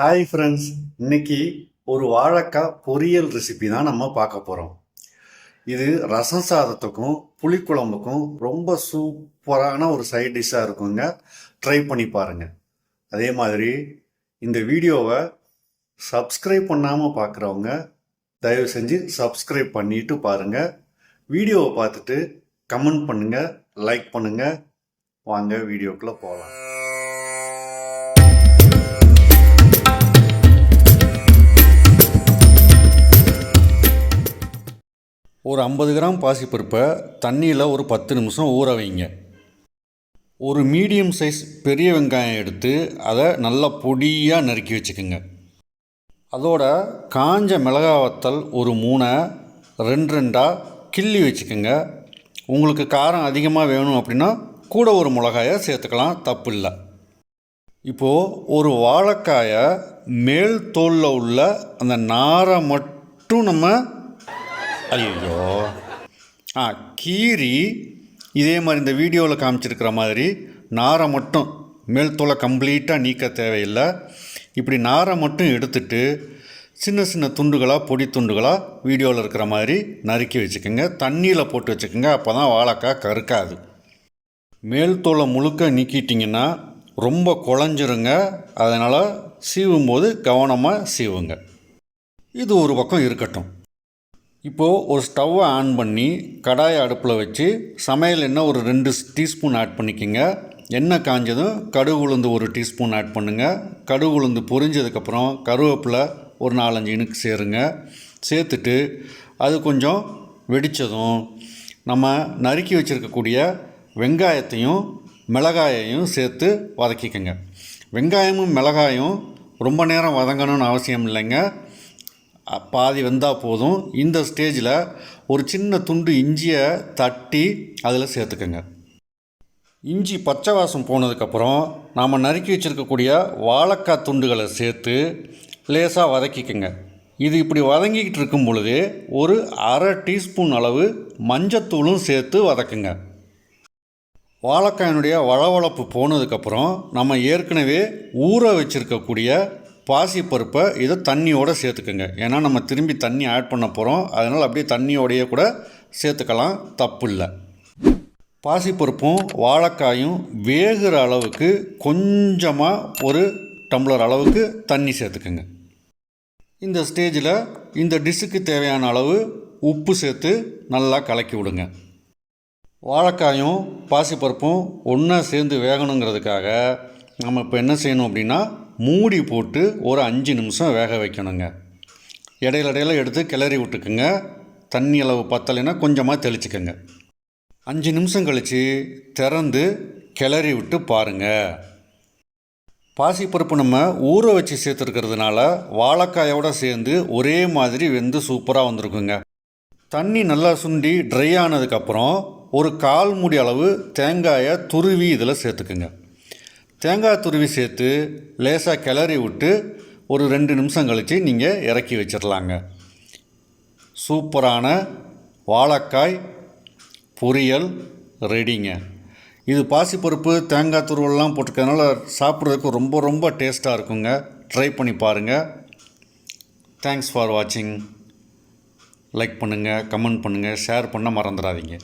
Hi friends, இன்னைக்கு ஒரு வாழைக்காய் பொரியல் ரெசிபி தான் நம்ம பார்க்க போகிறோம். இது ரசம் சாதத்துக்கும் புளிக்குழம்புக்கும் ரொம்ப சூப்பரான ஒரு சைட் டிஷ்ஷாக இருக்குங்க. ட்ரை பண்ணி பாருங்கள். அதே மாதிரி இந்த வீடியோவை சப்ஸ்கிரைப் பண்ணாமல் பார்க்குறவங்க தயவு செஞ்சு சப்ஸ்கிரைப் பண்ணிட்டு பாருங்கள். வீடியோவை பார்த்துட்டு கமெண்ட் பண்ணுங்கள், லைக் பண்ணுங்கள். வாங்க வீடியோக்குள்ளே போகலாம். ஒரு 50 கிராம் பாசிப்பருப்பை தண்ணியில் ஒரு 10 நிமிஷம் ஊற வைங்க. ஒரு மீடியம் சைஸ் பெரிய வெங்காயம் எடுத்து அதை நல்லா பொடியாக நறுக்கி வச்சுக்கோங்க. அதோட காஞ்ச மிளகாய் வத்தல் ஒரு 3 ரெண்டு ரெண்டாக கிள்ளி வச்சுக்கோங்க. உங்களுக்கு காரம் அதிகமாக வேணும் அப்படின்னா கூட ஒரு மிளகாயை சேர்த்துக்கலாம், தப்பு இல்லை. இப்போது ஒரு வாழைக்காயை மேல் தோலில் உள்ள அந்த நாரை மட்டும் நம்ம ஐயோ கீரி இதே மாதிரி இந்த வீடியோவில் காமிச்சிருக்கிற மாதிரி நாரை மட்டும், மேல் தோலை கம்ப்ளீட்டாக நீக்க தேவையில்லை. இப்படி நாரை மட்டும் எடுத்துட்டு சின்ன சின்ன துண்டுகளாக, பொடி துண்டுகளாக வீடியோவில் இருக்கிற மாதிரி நறுக்கி வச்சுக்கோங்க. தண்ணியில் போட்டு வச்சுக்கோங்க, அப்போ தான் வாழைக்காய் கருக்காது. மேல் தோலை முழுக்க நீக்கிட்டிங்கன்னா ரொம்ப குழஞ்சிருங்க. அதனால் சீவும்போது கவனமாக சீவுங்க. இது ஒரு பக்கம் இருக்கட்டும். இப்போது ஒரு ஸ்டவ்வை ஆன் பண்ணி கடாயை அடுப்பில் வச்சு சமையல் எண்ணெய் ஒரு 2 டீஸ்பூன் ஆட் பண்ணிக்கோங்க. எண்ணெய் காஞ்சதும் கடுகு உளுந்து ஒரு டீஸ்பூன் ஆட் பண்ணுங்கள். கடுகு உளுந்து பொரிஞ்சதுக்கப்புறம் கருவேப்பிலை ஒரு 4-5 இனுக்கு சேருங்க. சேர்த்துட்டு அது கொஞ்சம் வெடித்ததும் நம்ம நறுக்கி வச்சுருக்கக்கூடிய வெங்காயத்தையும் மிளகாயையும் சேர்த்து வதக்கிக்கோங்க. வெங்காயமும் மிளகாயும் ரொம்ப நேரம் வதங்கணும்னு அவசியம் இல்லைங்க, பாதி வெந்தால் போதும். இந்த ஸ்டேஜில் ஒரு சின்ன துண்டு இஞ்சியை தட்டி அதில் சேர்த்துக்கோங்க. இஞ்சி பச்சை வாசம் போனதுக்கப்புறம் நாம் நறுக்கி வச்சுருக்கக்கூடிய வாழைக்காய் துண்டுகளை சேர்த்து லேசாக வதக்கிக்கோங்க. இது இப்படி வதங்கிக்கிட்டு இருக்கும் பொழுது ஒரு அரை டீஸ்பூன் அளவு மஞ்சத்தூளும் சேர்த்து வதக்குங்க. வாழைக்காயினுடைய வளவளப்பு போனதுக்கப்புறம் நம்ம ஏற்கனவே ஊற வச்சுருக்கக்கூடிய பாசிப்பருப்பை இதை தண்ணியோடு சேர்த்துக்குங்க. ஏன்னா நம்ம திரும்பி தண்ணி ஆட் பண்ண போகிறோம், அதனால் அப்படியே தண்ணியோடையே கூட சேர்த்துக்கலாம், தப்பு இல்லை. பாசிப்பருப்பும் வாழைக்காயும் வேகிற அளவுக்கு கொஞ்சமாக ஒரு டம்ளர் அளவுக்கு தண்ணி சேர்த்துக்குங்க. இந்த ஸ்டேஜில் இந்த டிஷ்ஷுக்கு தேவையான அளவு உப்பு சேர்த்து நல்லா கலக்கி விடுங்க. வாழைக்காயும் பாசிப்பருப்பும் ஒன்றா சேர்ந்து வேகணுங்கிறதுக்காக நம்ம இப்போ என்ன செய்யணும் அப்படின்னா மூடி போட்டு ஒரு 5 நிமிஷம் வேக வைக்கணுங்க. இடையில எடுத்து கிளறி விட்டுக்குங்க. தண்ணி அளவு பத்தலைன்னா கொஞ்சமாக தெளிச்சுக்கோங்க. 5 நிமிஷம் கழித்து திறந்து கிளறி விட்டு பாருங்கள். பாசிப்பருப்பு நம்ம ஊற வச்சு சேர்த்துருக்கிறதுனால வாழைக்காயோடு சேர்ந்து ஒரே மாதிரி வெந்து சூப்பராக வந்திருக்குங்க. தண்ணி நல்லா சுண்டி ட்ரை ஆனதுக்கப்புறம் ஒரு 1/4 மூடி அளவு தேங்காயை துருவி இதில் சேர்த்துக்குங்க. தேங்காய் துருவி சேர்த்து லேசாக கிளறி விட்டு ஒரு 2 நிமிஷம் கழித்து நீங்கள் இறக்கி வச்சிடலாங்க. சூப்பரான வாழைக்காய் பொரியல் ரெடிங்க. இது பாசிப்பருப்பு தேங்காய் துருவெல்லாம் போட்டுக்கிறதுனால சாப்பிட்றதுக்கு ரொம்ப ரொம்ப டேஸ்ட்டாக இருக்குங்க. ட்ரை பண்ணி பாருங்கள். தேங்க்ஸ் ஃபார் வாட்சிங். லைக் பண்ணுங்கள், கமெண்ட் பண்ணுங்கள், ஷேர் பண்ண மறந்துடாதீங்க.